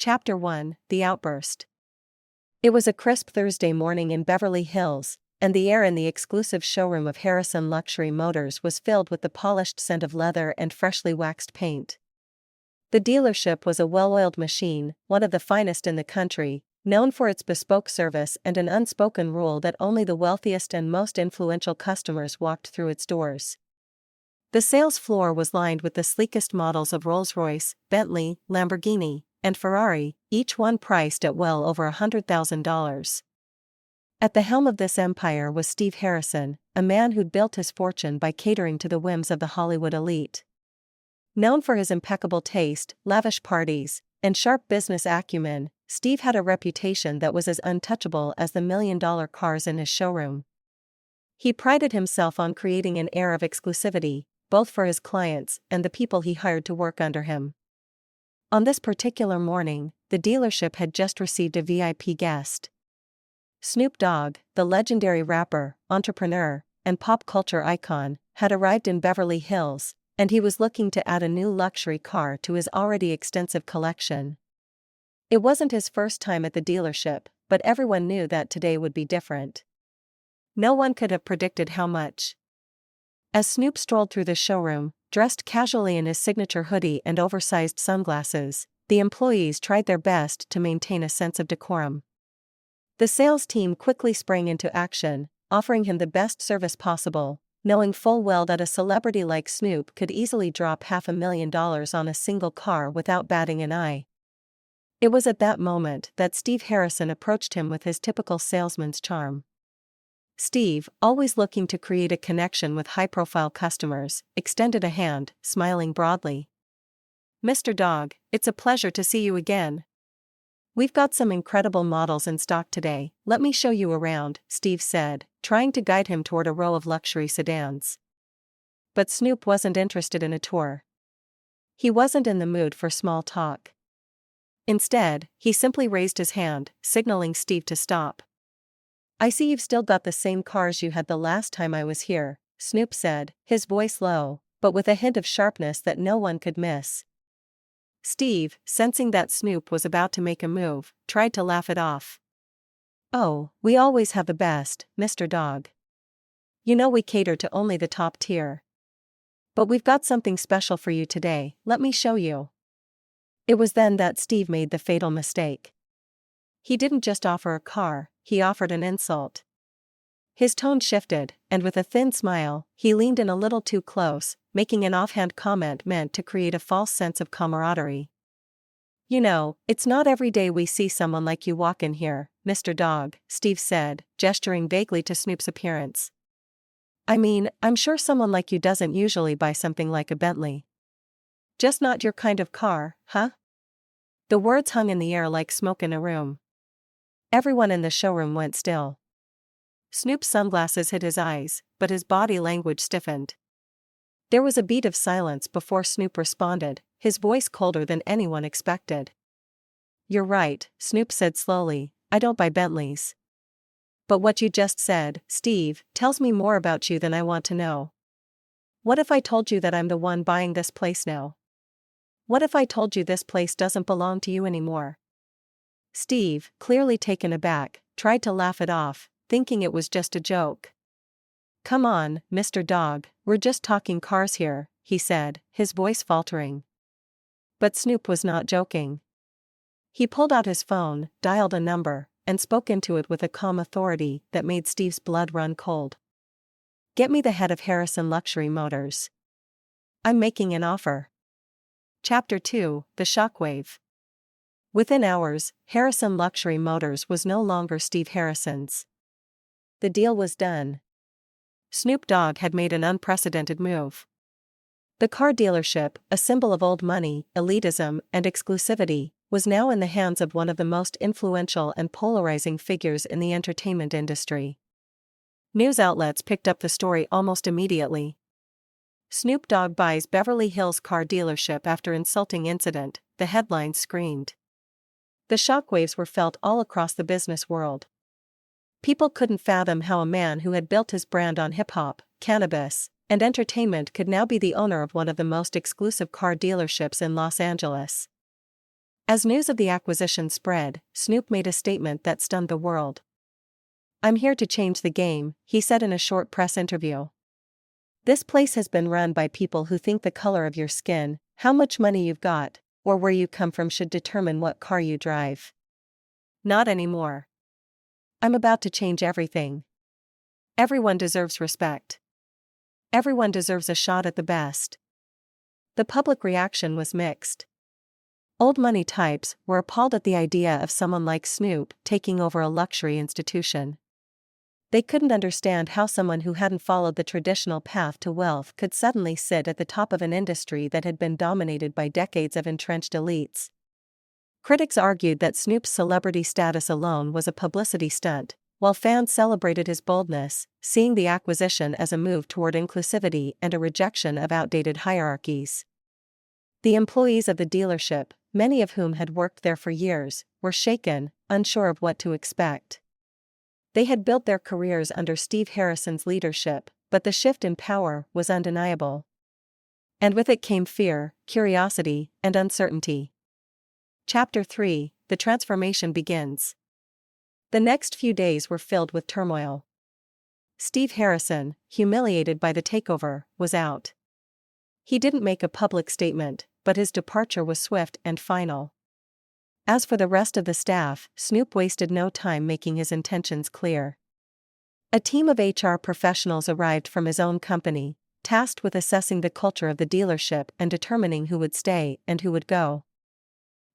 Chapter 1: The Outburst. It was a crisp Thursday morning in Beverly Hills, and the air in the exclusive showroom of Harrison Luxury Motors was filled with the polished scent of leather and freshly waxed paint. The dealership was a well-oiled machine, one of the finest in the country, known for its bespoke service and an unspoken rule that only the wealthiest and most influential customers walked through its doors. The sales floor was lined with the sleekest models of Rolls-Royce, Bentley, Lamborghini, and Ferrari, each one priced at well over $100,000. At the helm of this empire was Steve Harrison, a man who'd built his fortune by catering to the whims of the Hollywood elite. Known for his impeccable taste, lavish parties, and sharp business acumen, Steve had a reputation that was as untouchable as the million-dollar cars in his showroom. He prided himself on creating an air of exclusivity, both for his clients and the people he hired to work under him. On this particular morning, the dealership had just received a VIP guest. Snoop Dogg, the legendary rapper, entrepreneur, and pop culture icon, had arrived in Beverly Hills, and he was looking to add a new luxury car to his already extensive collection. It wasn't his first time at the dealership, but everyone knew that today would be different. No one could have predicted how much. As Snoop strolled through the showroom, dressed casually in his signature hoodie and oversized sunglasses, the employees tried their best to maintain a sense of decorum. The sales team quickly sprang into action, offering him the best service possible, knowing full well that a celebrity like Snoop could easily drop $500,000 on a single car without batting an eye. It was at that moment that Steve Harrison approached him with his typical salesman's charm. Steve, always looking to create a connection with high-profile customers, extended a hand, smiling broadly. "Mr. Dogg, it's a pleasure to see you again. We've got some incredible models in stock today, let me show you around," Steve said, trying to guide him toward a row of luxury sedans. But Snoop wasn't interested in a tour. He wasn't in the mood for small talk. Instead, he simply raised his hand, signaling Steve to stop. "I see you've still got the same cars you had the last time I was here," Snoop said, his voice low, but with a hint of sharpness that no one could miss. Steve, sensing that Snoop was about to make a move, tried to laugh it off. "Oh, we always have the best, Mr. Dogg. You know we cater to only the top tier. But we've got something special for you today, let me show you." It was then that Steve made the fatal mistake. He didn't just offer a car, he offered an insult. His tone shifted, and with a thin smile, he leaned in a little too close, making an offhand comment meant to create a false sense of camaraderie. "You know, it's not every day we see someone like you walk in here, Mr. Dogg," Steve said, gesturing vaguely to Snoop's appearance. "I mean, I'm sure someone like you doesn't usually buy something like a Bentley. Just not your kind of car, huh?" The words hung in the air like smoke in a room. Everyone in the showroom went still. Snoop's sunglasses hid his eyes, but his body language stiffened. There was a beat of silence before Snoop responded, his voice colder than anyone expected. "You're right," Snoop said slowly, "I don't buy Bentleys. But what you just said, Steve, tells me more about you than I want to know. What if I told you that I'm the one buying this place now? What if I told you this place doesn't belong to you anymore?" Steve, clearly taken aback, tried to laugh it off, thinking it was just a joke. "Come on, Mr. Dogg, we're just talking cars here," he said, his voice faltering. But Snoop was not joking. He pulled out his phone, dialed a number, and spoke into it with a calm authority that made Steve's blood run cold. "Get me the head of Harrison Luxury Motors. I'm making an offer." Chapter 2: The Shockwave. Within hours, Harrison Luxury Motors was no longer Steve Harrison's. The deal was done. Snoop Dogg had made an unprecedented move. The car dealership, a symbol of old money, elitism, and exclusivity, was now in the hands of one of the most influential and polarizing figures in the entertainment industry. News outlets picked up the story almost immediately. "Snoop Dogg buys Beverly Hills car dealership after insulting incident," the headlines screamed. The shockwaves were felt all across the business world. People couldn't fathom how a man who had built his brand on hip-hop, cannabis, and entertainment could now be the owner of one of the most exclusive car dealerships in Los Angeles. As news of the acquisition spread, Snoop made a statement that stunned the world. "I'm here to change the game," he said in a short press interview. "This place has been run by people who think the color of your skin, how much money you've got, or where you come from should determine what car you drive. Not anymore. I'm about to change everything. Everyone deserves respect. Everyone deserves a shot at the best." The public reaction was mixed. Old money types were appalled at the idea of someone like Snoop taking over a luxury institution. They couldn't understand how someone who hadn't followed the traditional path to wealth could suddenly sit at the top of an industry that had been dominated by decades of entrenched elites. Critics argued that Snoop's celebrity status alone was a publicity stunt, while fans celebrated his boldness, seeing the acquisition as a move toward inclusivity and a rejection of outdated hierarchies. The employees of the dealership, many of whom had worked there for years, were shaken, unsure of what to expect. They had built their careers under Steve Harrison's leadership, but the shift in power was undeniable. And with it came fear, curiosity, and uncertainty. Chapter 3: The Transformation Begins. The next few days were filled with turmoil. Steve Harrison, humiliated by the takeover, was out. He didn't make a public statement, but his departure was swift and final. As for the rest of the staff, Snoop wasted no time making his intentions clear. A team of HR professionals arrived from his own company, tasked with assessing the culture of the dealership and determining who would stay and who would go.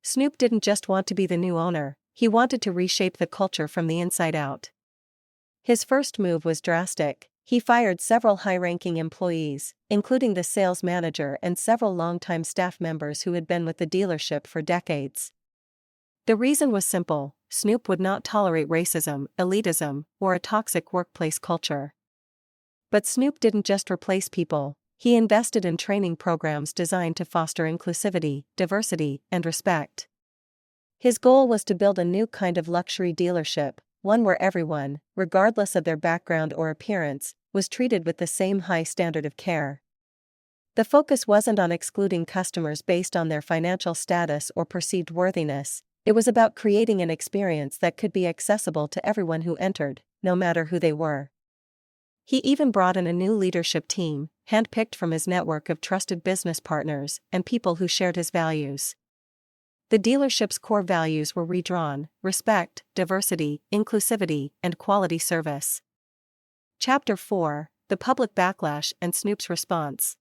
Snoop didn't just want to be the new owner, he wanted to reshape the culture from the inside out. His first move was drastic. He fired several high-ranking employees, including the sales manager and several longtime staff members who had been with the dealership for decades. The reason was simple: Snoop would not tolerate racism, elitism, or a toxic workplace culture. But Snoop didn't just replace people, he invested in training programs designed to foster inclusivity, diversity, and respect. His goal was to build a new kind of luxury dealership, one where everyone, regardless of their background or appearance, was treated with the same high standard of care. The focus wasn't on excluding customers based on their financial status or perceived worthiness, it was about creating an experience that could be accessible to everyone who entered, no matter who they were. He even brought in a new leadership team, handpicked from his network of trusted business partners and people who shared his values. The dealership's core values were redrawn: respect, diversity, inclusivity, and quality service. Chapter 4: The Public Backlash and Snoop's Response.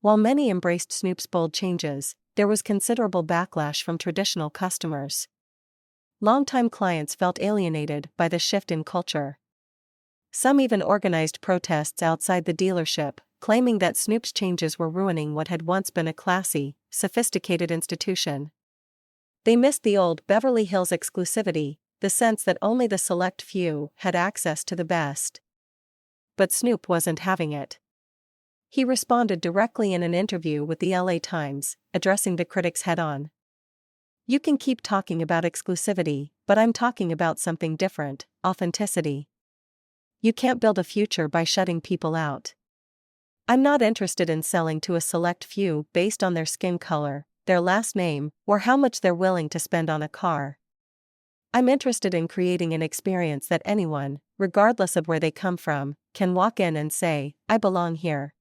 While many embraced Snoop's bold changes, there was considerable backlash from traditional customers. Longtime clients felt alienated by the shift in culture. Some even organized protests outside the dealership, claiming that Snoop's changes were ruining what had once been a classy, sophisticated institution. They missed the old Beverly Hills exclusivity, the sense that only the select few had access to the best. But Snoop wasn't having it. He responded directly in an interview with the LA Times, addressing the critics head-on. "You can keep talking about exclusivity, but I'm talking about something different: authenticity. You can't build a future by shutting people out. I'm not interested in selling to a select few based on their skin color, their last name, or how much they're willing to spend on a car. I'm interested in creating an experience that anyone, regardless of where they come from, can walk in and say, 'I belong here.'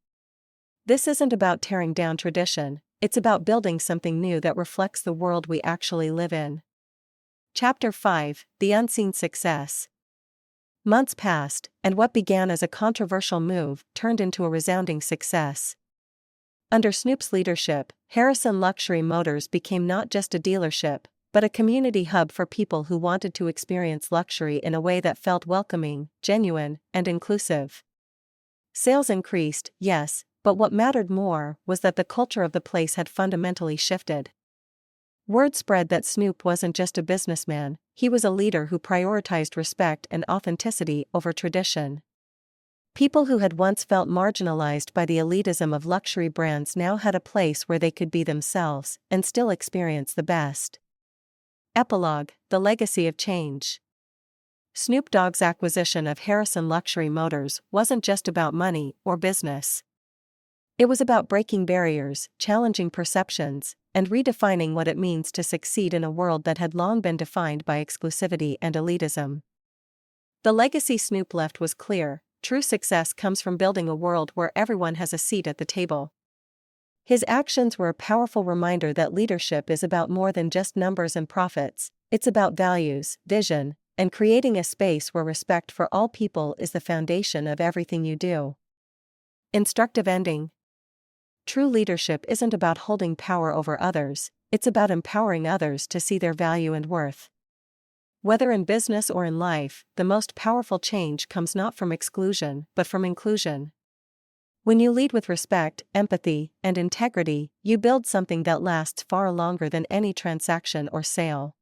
This isn't about tearing down tradition, it's about building something new that reflects the world we actually live in." Chapter 5: The Unseen Success. Months passed, and what began as a controversial move turned into a resounding success. Under Snoop's leadership, Harrison Luxury Motors became not just a dealership, but a community hub for people who wanted to experience luxury in a way that felt welcoming, genuine, and inclusive. Sales increased, yes, but what mattered more was that the culture of the place had fundamentally shifted. Word spread that Snoop wasn't just a businessman, he was a leader who prioritized respect and authenticity over tradition. People who had once felt marginalized by the elitism of luxury brands now had a place where they could be themselves and still experience the best. Epilogue: The Legacy of Change. Snoop Dogg's acquisition of Harrison Luxury Motors wasn't just about money or business. It was about breaking barriers, challenging perceptions, and redefining what it means to succeed in a world that had long been defined by exclusivity and elitism. The legacy Snoop left was clear: true success comes from building a world where everyone has a seat at the table. His actions were a powerful reminder that leadership is about more than just numbers and profits. It's about values, vision, and creating a space where respect for all people is the foundation of everything you do. Instructive ending. True leadership isn't about holding power over others, it's about empowering others to see their value and worth. Whether in business or in life, the most powerful change comes not from exclusion, but from inclusion. When you lead with respect, empathy, and integrity, you build something that lasts far longer than any transaction or sale.